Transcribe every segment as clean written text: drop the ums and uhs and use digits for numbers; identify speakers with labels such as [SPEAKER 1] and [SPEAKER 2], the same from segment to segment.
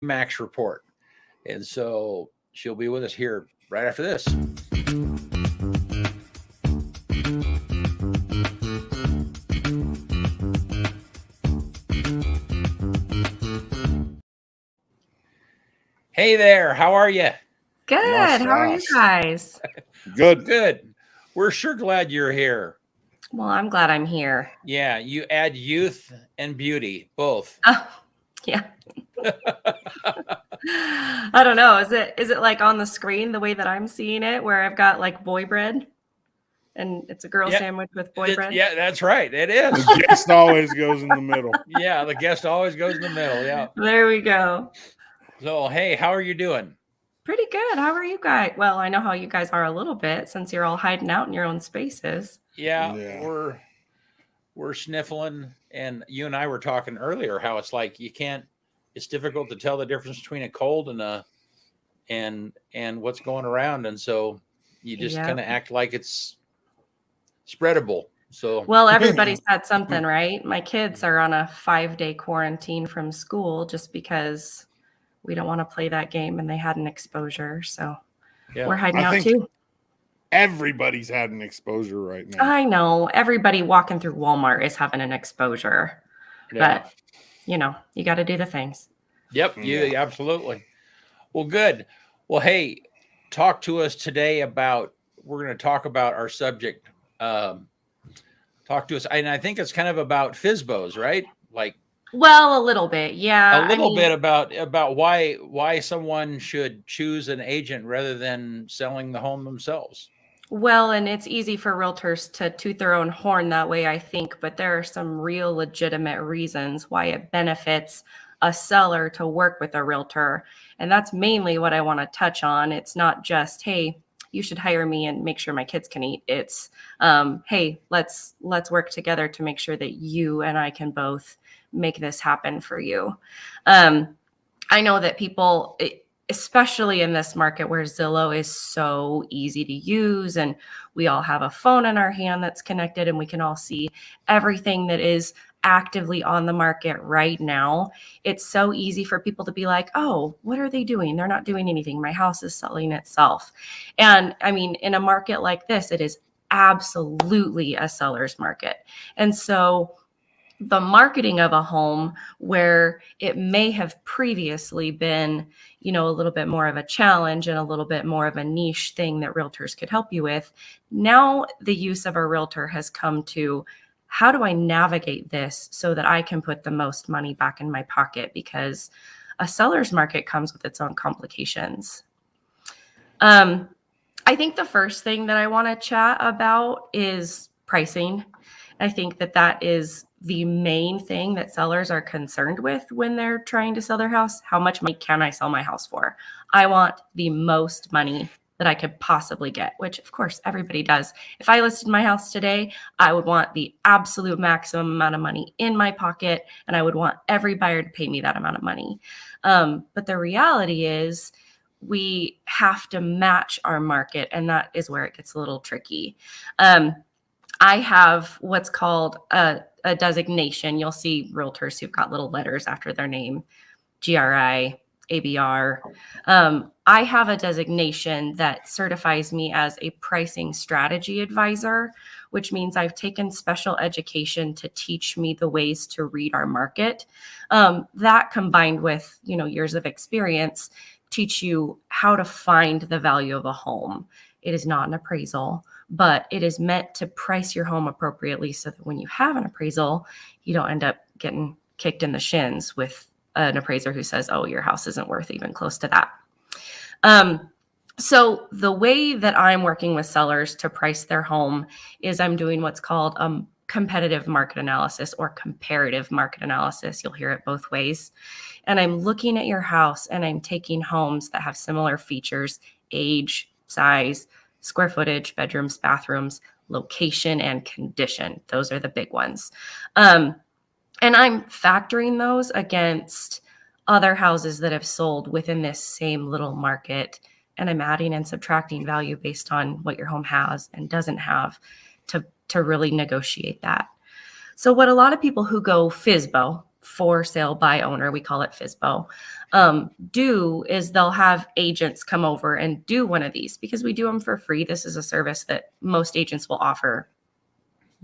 [SPEAKER 1] Max report. And so she'll be with us here right after this. Hey there, how are you?
[SPEAKER 2] Good. How are you guys?
[SPEAKER 1] Good. We're sure glad you're here.
[SPEAKER 2] Well, I'm glad I'm here.
[SPEAKER 1] Yeah, you add youth and beauty, both.
[SPEAKER 2] Oh, yeah. I don't know. Is it like on the screen the way that I'm seeing it, where I've got like boy bread and it's a girl sandwich with boy bread?
[SPEAKER 1] Yeah, that's right. It is.
[SPEAKER 3] The guest always goes in the middle.
[SPEAKER 1] Yeah, the guest always goes in the middle. Yeah.
[SPEAKER 2] There we go.
[SPEAKER 1] So, hey, how are you doing?
[SPEAKER 2] Pretty good. How are you guys? Well, I know how you guys are a little bit since you're all hiding out in your own spaces.
[SPEAKER 1] Yeah. We're sniffling, and you and I were talking earlier how it's like it's difficult to tell the difference between a cold and what's going around, and so you just kind of act like it's spreadable. So
[SPEAKER 2] well, everybody's had something, right? My kids are on a 5-day quarantine from school just because we don't want to play that game, and they had an exposure, so we're hiding out too.
[SPEAKER 3] Everybody's had an exposure right now.
[SPEAKER 2] I know. Everybody walking through Walmart is having an exposure. Yeah. But, you got to do the things.
[SPEAKER 1] Yep. Yeah, absolutely. Well, good. Well, hey, talk to us today we're going to talk about our subject. Talk to us. And I think it's kind of about FSBOs, right?
[SPEAKER 2] Well, a little bit. Yeah.
[SPEAKER 1] A little bit about why someone should choose an agent rather than selling the home themselves.
[SPEAKER 2] Well, and it's easy for realtors to toot their own horn that way, I think, but there are some real legitimate reasons why it benefits a seller to work with a realtor. And that's mainly what I want to touch on. It's not just, hey, you should hire me and make sure my kids can eat. It's, hey, let's work together to make sure that you and I can both make this happen for you. I know that people, especially in this market where Zillow is so easy to use and we all have a phone in our hand that's connected and we can all see everything that is actively on the market right now. It's so easy for people to be like, oh, what are they doing? They're not doing anything. My house is selling itself. And I mean, in a market like this, it is absolutely a seller's market. And so the marketing of a home where it may have previously been, a little bit more of a challenge and a little bit more of a niche thing that realtors could help you with. Now the use of a realtor has come to, how do I navigate this so that I can put the most money back in my pocket? Because a seller's market comes with its own complications. I think the first thing that I want to chat about is pricing. I think that is the main thing that sellers are concerned with when they're trying to sell their house. How much money can I sell my house for? I want the most money that I could possibly get, which of course everybody does. If I listed my house today, I would want the absolute maximum amount of money in my pocket, and I would want every buyer to pay me that amount of money. But the reality is we have to match our market, and that is where it gets a little tricky. I have what's called a designation. You'll see realtors who've got little letters after their name, GRI, ABR. I have a designation that certifies me as a pricing strategy advisor, which means I've taken special education to teach me the ways to read our market. That combined with, years of experience, teach you how to find the value of a home. It is not an appraisal, but it is meant to price your home appropriately so that when you have an appraisal, you don't end up getting kicked in the shins with an appraiser who says, oh, your house isn't worth even close to that. So the way that I'm working with sellers to price their home is I'm doing what's called competitive market analysis or comparative market analysis. You'll hear it both ways. And I'm looking at your house and I'm taking homes that have similar features, age, size, square footage, bedrooms, bathrooms, location, and condition. Those are the big ones. And I'm factoring those against other houses that have sold within this same little market. And I'm adding and subtracting value based on what your home has and doesn't have to really negotiate that. So what a lot of people who go FSBO, for sale by owner, we call it FSBO, do is they'll have agents come over and do one of these because we do them for free. This is a service that most agents will offer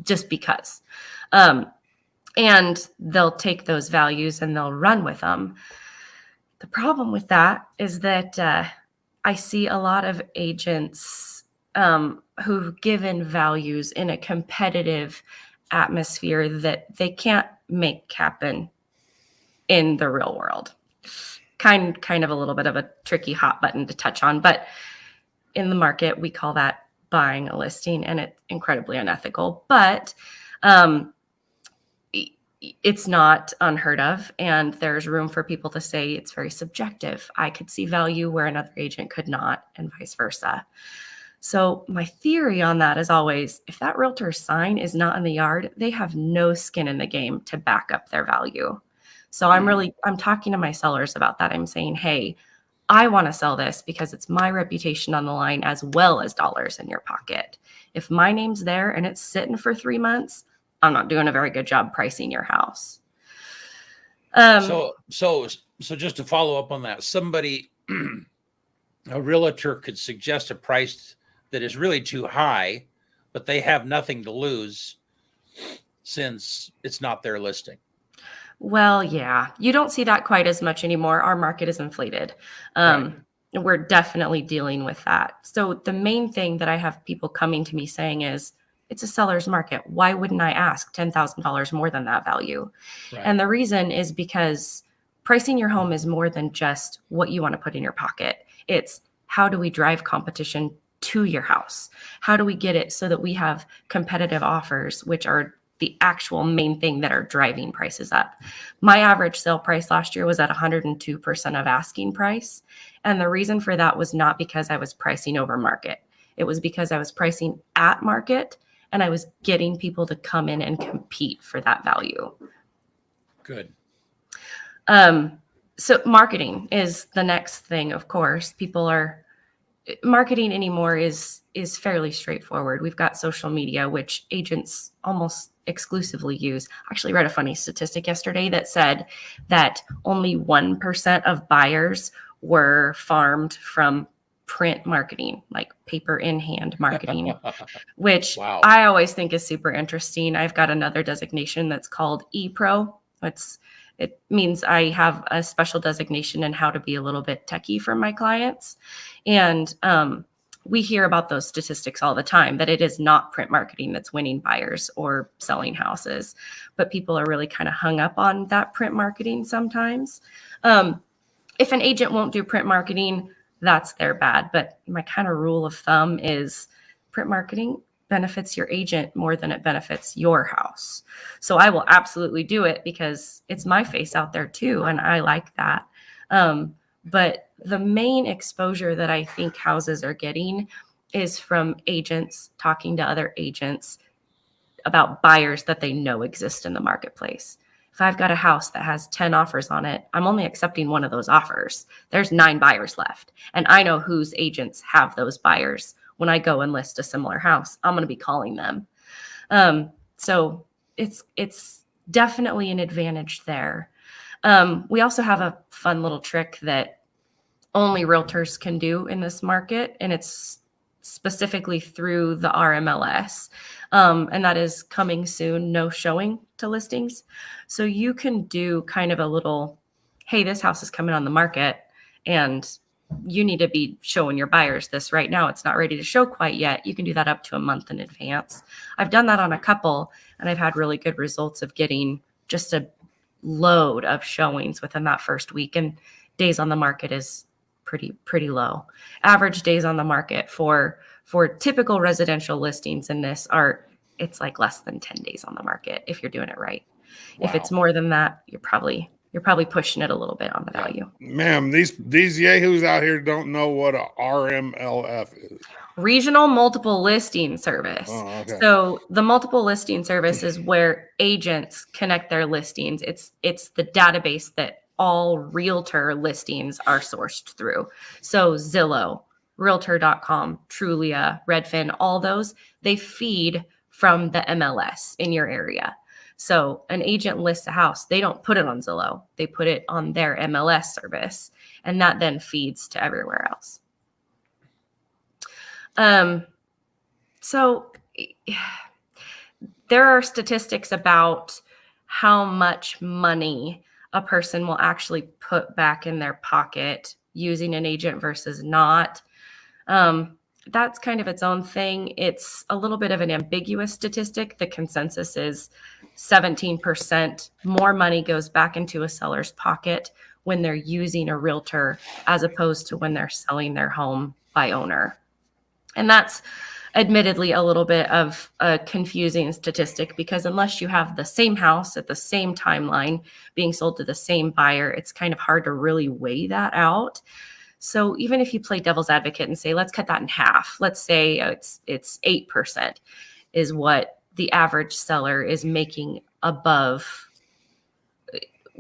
[SPEAKER 2] just because. And they'll take those values and they'll run with them. The problem with that is that I see a lot of agents who've given values in a competitive atmosphere that they can't make happen in the real world. Kind of a little bit of a tricky hot button to touch on, but in the market, we call that buying a listing, and it's incredibly unethical, but it's not unheard of, and there's room for people to say it's very subjective. I could see value where another agent could not, and vice versa. So my theory on that is always, if that realtor's sign is not in the yard, they have no skin in the game to back up their value. So I'm talking to my sellers about that. I'm saying, hey, I want to sell this because it's my reputation on the line as well as dollars in your pocket. If my name's there and it's sitting for 3 months, I'm not doing a very good job pricing your house.
[SPEAKER 1] So just to follow up on that, somebody, a realtor could suggest a price that is really too high, but they have nothing to lose since it's not their listing.
[SPEAKER 2] Well, yeah, you don't see that quite as much anymore. Our market is inflated.
[SPEAKER 1] Right.
[SPEAKER 2] We're definitely dealing with that. So the main thing that I have people coming to me saying is, it's a seller's market. Why wouldn't I ask $10,000 more than that value?
[SPEAKER 1] Right.
[SPEAKER 2] And the reason is because pricing your home is more than just what you want to put in your pocket. It's how do we drive competition to your house? How do we get it so that we have competitive offers, which are the actual main thing that are driving prices up? My average sale price last year was at 102% of asking price. And the reason for that was not because I was pricing over market. It was because I was pricing at market and I was getting people to come in and compete for that value.
[SPEAKER 1] Good.
[SPEAKER 2] So marketing is the next thing, of course. Marketing anymore is fairly straightforward. We've got social media, which agents almost exclusively use. I actually read a funny statistic yesterday that said that only 1% of buyers were farmed from print marketing, like paper in hand marketing, which
[SPEAKER 1] Wow.
[SPEAKER 2] I always think is super interesting. I've got another designation that's called ePro. It means I have a special designation in how to be a little bit techie for my clients. And we hear about those statistics all the time, that it is not print marketing that's winning buyers or selling houses, but people are really kind of hung up on that print marketing sometimes. If an agent won't do print marketing, that's their bad. But my kind of rule of thumb is print marketing benefits your agent more than it benefits your house. So I will absolutely do it because it's my face out there too. And I like that. But the main exposure that I think houses are getting is from agents talking to other agents about buyers that they know exist in the marketplace. If I've got a house that has 10 offers on it, I'm only accepting one of those offers. There's 9 buyers left. And I know whose agents have those buyers. When I go and list a similar house, I'm going to be calling them. So it's definitely an advantage there. We also have a fun little trick that only realtors can do in this market, and it's specifically through the RMLS. And that is coming soon, no showing to listings. So you can do kind of a little, hey, this house is coming on the market and you need to be showing your buyers this right now. It's not ready to show quite yet. You can do that up to a month in advance. I've done that on a couple, and I've had really good results of getting just a load of showings within that first week. And days on the market is pretty low. Average days on the market for typical residential listings in this it's like less than 10 days on the market if you're doing it right.
[SPEAKER 1] Wow.
[SPEAKER 2] If it's more than that, you're probably pushing it a little bit on the value.
[SPEAKER 3] Ma'am, these yahoos out here don't know what a RMLF is.
[SPEAKER 2] Regional multiple listing service.
[SPEAKER 3] Oh, okay.
[SPEAKER 2] So the multiple listing service is where agents connect their listings. It's the database that all realtor listings are sourced through. So Zillow, Realtor.com, Trulia, Redfin, all those, they feed from the MLS in your area. So an agent lists a house. They don't put it on Zillow. They put it on their MLS service, and that then feeds to everywhere else. So there are statistics about how much money a person will actually put back in their pocket using an agent versus not. That's kind of its own thing. It's a little bit of an ambiguous statistic. The consensus is 17% more money goes back into a seller's pocket when they're using a realtor as opposed to when they're selling their home by owner. And that's admittedly a little bit of a confusing statistic, because unless you have the same house at the same timeline being sold to the same buyer, it's kind of hard to really weigh that out. So even if you play devil's advocate and say, let's cut that in half, let's say it's 8% is what the average seller is making above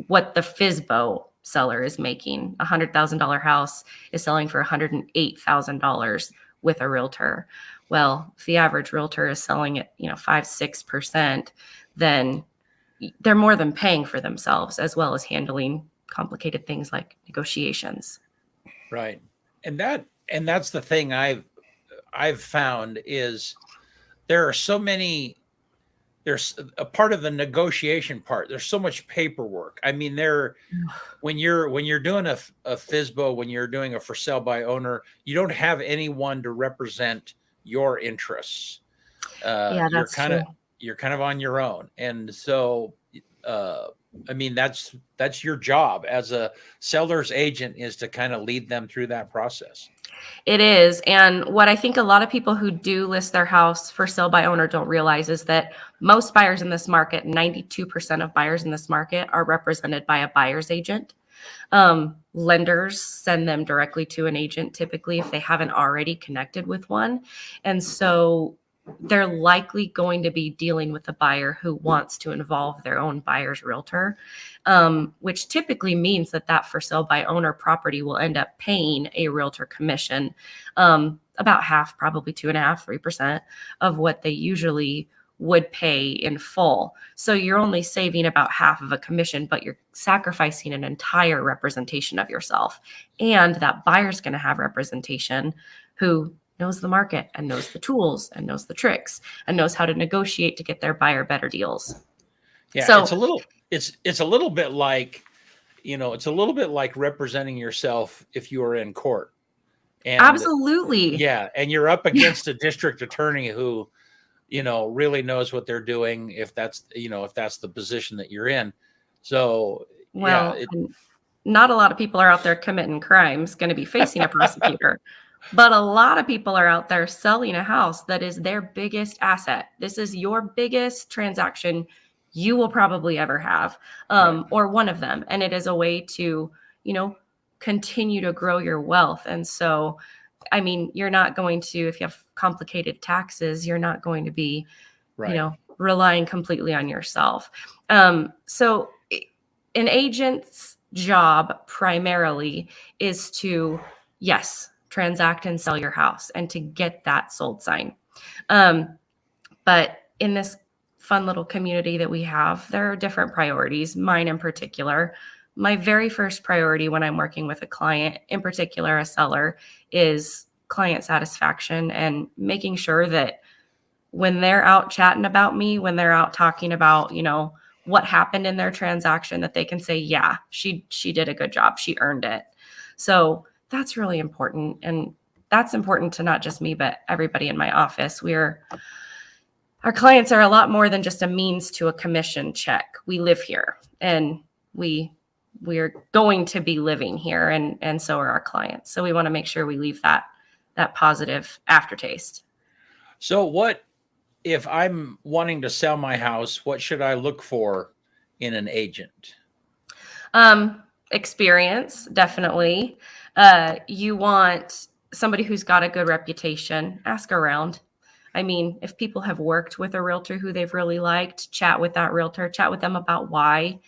[SPEAKER 2] what the FSBO seller is making. A $100,000 house is selling for $108,000 with a realtor. Well, if the average realtor is selling at 5-6%, then they're more than paying for themselves, as well as handling complicated things like negotiations.
[SPEAKER 1] Right. And that's the thing I've found is there are so many, there's a part of the negotiation part. There's so much paperwork. I mean, when you're doing a FSBO, when you're doing a for sale by owner, you don't have anyone to represent your interests.
[SPEAKER 2] Yeah, that's true.
[SPEAKER 1] You're kind of on your own. And so, I mean, that's your job as a seller's agent, is to kind of lead them through that process.
[SPEAKER 2] It is. And what I think a lot of people who do list their house for sale by owner don't realize is that most buyers in this market, 92% of buyers in this market, are represented by a buyer's agent. Lenders send them directly to an agent, typically, if they haven't already connected with one. And so they're likely going to be dealing with a buyer who wants to involve their own buyer's realtor, which typically means that for sale by owner property will end up paying a realtor commission, about half, probably 2.5-3% of what they usually would pay in full. So you're only saving about half of a commission, but you're sacrificing an entire representation of yourself. And that buyer's going to have representation who knows the market and knows the tools and knows the tricks and knows how to negotiate to get their buyer better deals.
[SPEAKER 1] Yeah,
[SPEAKER 2] so
[SPEAKER 1] it's a little bit like, it's a little bit like representing yourself if you are in court. And
[SPEAKER 2] absolutely.
[SPEAKER 1] Yeah, and you're up against a district attorney who, really knows what they're doing, if that's the position that you're in. So,
[SPEAKER 2] well, not a lot of people are out there committing crimes going to be facing a prosecutor. But a lot of people are out there selling a house that is their biggest asset. This is your biggest transaction you will probably ever have, or one of them. And it is a way to, continue to grow your wealth. And so, I mean, you're not going to, if you have complicated taxes, you're not going to be, relying completely on yourself. So an agent's job primarily is to, yes, transact and sell your house and to get that sold sign. But in this fun little community that we have, there are different priorities, mine in particular. My very first priority when I'm working with a client, in particular a seller, is client satisfaction and making sure that when they're out chatting about me, when they're out talking about, what happened in their transaction, that they can say, yeah, she did a good job. She earned it. So that's really important. And that's important to not just me, but everybody in my office. Our clients are a lot more than just a means to a commission check. We live here and we're going to be living here, and so are our clients. So we want to make sure we leave that positive aftertaste.
[SPEAKER 1] So what, if I'm wanting to sell my house, what should I look for in an agent?
[SPEAKER 2] Experience, definitely. You want somebody who's got a good reputation. Ask around. I mean, if people have worked with a realtor who they've really liked, chat with that realtor, chat with them about why.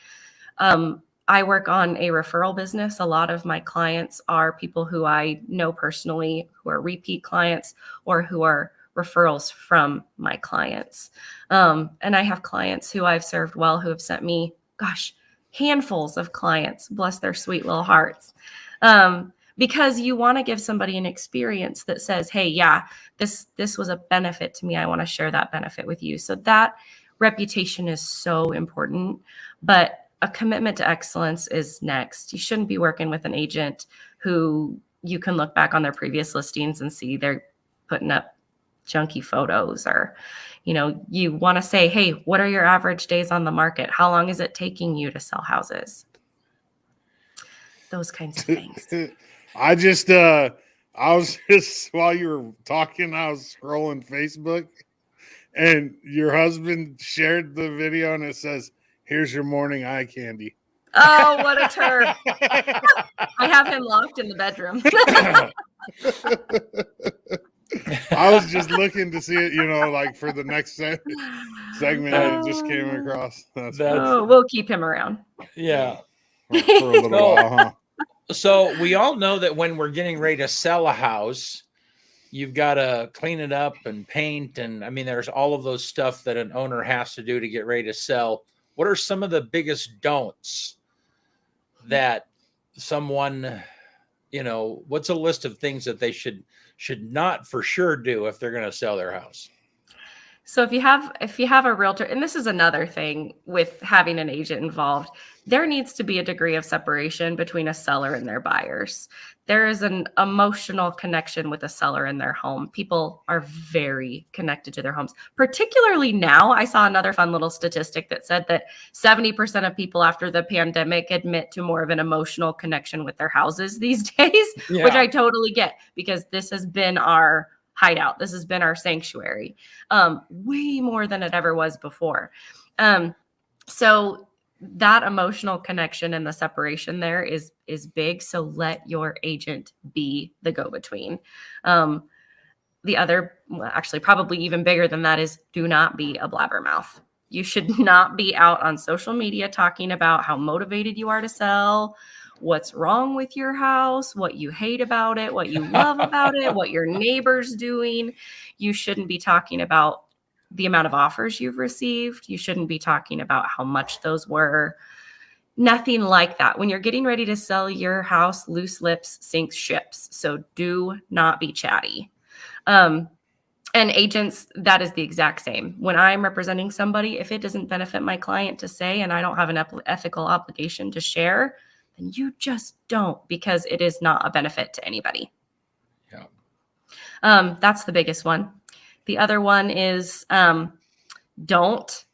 [SPEAKER 2] I work on a referral business. A lot of my clients are people who I know personally, who are repeat clients or who are referrals from my clients. And I have clients who I've served well who have sent me, gosh, handfuls of clients, bless their sweet little hearts. Because you want to give somebody an experience that says, hey, yeah, this was a benefit to me. I want to share that benefit with you. So that reputation is so important, but a commitment to excellence is next. You shouldn't be working with an agent who you can look back on their previous listings and see they're putting up junky photos, or, you want to say, hey, what are your average days on the market? How long is it taking you to sell houses? Those kinds of things.
[SPEAKER 3] I was just, while you were talking, I was scrolling Facebook, and your husband shared the video, and it says, "Here's your morning eye candy."
[SPEAKER 2] Oh, what a turd. I have him locked in the bedroom.
[SPEAKER 3] I was just looking to see it, like for the next segment I just came across.
[SPEAKER 2] We'll keep him around.
[SPEAKER 1] Yeah.
[SPEAKER 3] For a little while, huh?
[SPEAKER 1] So we all know that when we're getting ready to sell a house, you've got to clean it up and paint. And I mean, there's all of those stuff that an owner has to do to get ready to sell. What are some of the biggest don'ts that someone, what's a list of things that they should not for sure do if they're going to sell their house?
[SPEAKER 2] So if you have a realtor, and this is another thing with having an agent involved, there needs to be a degree of separation between a seller and their buyers. There is an emotional connection with a seller and their home. People are very connected to their homes, particularly now. I saw another fun little statistic that said that 70% of people after the pandemic admit to more of an emotional connection with their houses these days, which I totally get, because this has been our hideout. This has been our sanctuary, way more than it ever was before. So that emotional connection and the separation there is big. So let your agent be the go-between. The other, actually probably even bigger than that, is do not be a blabbermouth. You should not be out on social media talking about how motivated you are to sell, what's wrong with your house, what you hate about it, what you love about it, what your neighbor's doing. You shouldn't be talking about the amount of offers you've received. You shouldn't be talking about how much those were. Nothing like that. When you're getting ready to sell your house, loose lips sink ships. So do not be chatty. And agents, that is the exact same. When I'm representing somebody, if it doesn't benefit my client to say, and I don't have an ethical obligation to share, then you just don't, because it is not a benefit to anybody. Yeah. That's the biggest one. The other one is don't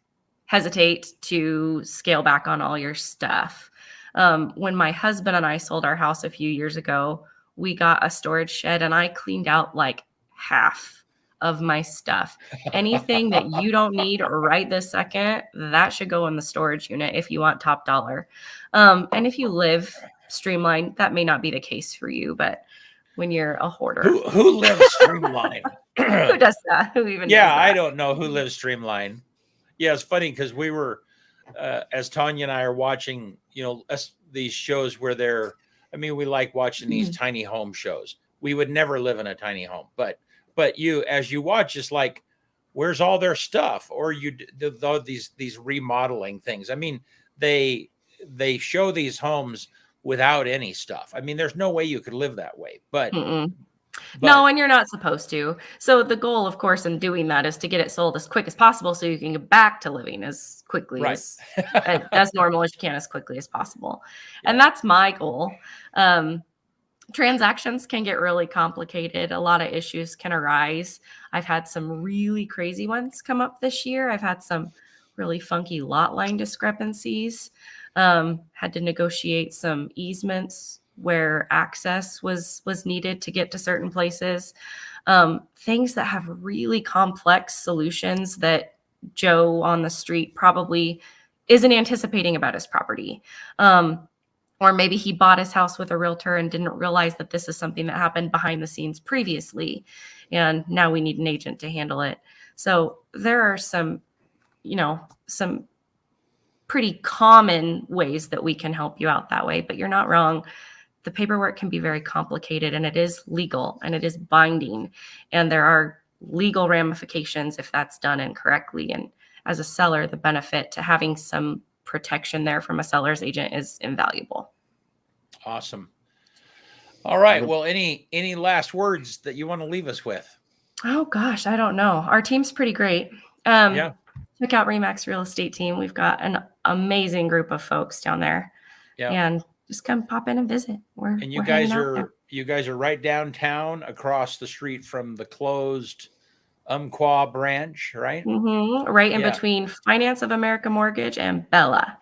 [SPEAKER 2] hesitate to scale back on all your stuff. When my husband and I sold our house a few years ago, we got a storage shed, and I cleaned out like half of my stuff. Anything that you don't need right this second, that should go in the storage unit if you want top dollar. And if you live streamlined, that may not be the case for you, but when you're a hoarder.
[SPEAKER 1] Who lives streamlined?
[SPEAKER 2] Who does that? Who even does that?
[SPEAKER 1] I don't know who lives streamlined. Yeah, it's funny because we were, as Tanya and I are watching, these shows where we like watching these tiny home shows. We would never live in a tiny home, but as you watch, it's like, where's all their stuff? Or these remodeling things. I mean, they show these homes without any stuff. I mean, there's no way you could live that way, but
[SPEAKER 2] no, and you're not supposed to. So the goal, of course, in doing that is to get it sold as quick as possible so you can get back to living as quickly as normal as you can, as quickly as possible. Yeah. And that's my goal. Transactions can get really complicated. A lot of issues can arise. I've had some really crazy ones come up this year. I've had some really funky lot line discrepancies. Had to negotiate some easements where access was needed to get to certain places. Things that have really complex solutions that Joe on the street probably isn't anticipating about his property. Or maybe he bought his house with a realtor and didn't realize that this is something that happened behind the scenes previously. And now we need an agent to handle it. So there are some pretty common ways that we can help you out that way, but you're not wrong. The paperwork can be very complicated, and it is legal and it is binding. And there are legal ramifications if that's done incorrectly. And as a seller, the benefit to having some protection there from a seller's agent is invaluable.
[SPEAKER 1] Awesome. All right. Well, any last words that you want to leave us with?
[SPEAKER 2] Oh gosh, I don't know. Our team's pretty great.
[SPEAKER 1] Yeah.
[SPEAKER 2] Check out Remax Real Estate Team. We've got an amazing group of folks down there.
[SPEAKER 1] Yeah.
[SPEAKER 2] And just come pop in and visit.
[SPEAKER 1] And you guys are right downtown across the street from the closed Umpqua branch, right?
[SPEAKER 2] Right in between Finance of America Mortgage and Bella.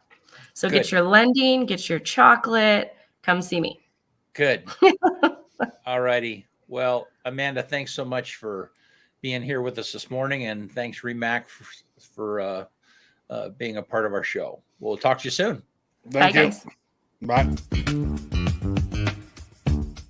[SPEAKER 2] So get your lending, get your chocolate, come see me.
[SPEAKER 1] Good. All righty. Well, Amanda, thanks so much for being here with us this morning. And thanks, Remax, for being a part of our show. We'll talk to you soon.
[SPEAKER 3] Thank
[SPEAKER 2] Bye,
[SPEAKER 3] you.
[SPEAKER 2] guys.
[SPEAKER 3] Bye.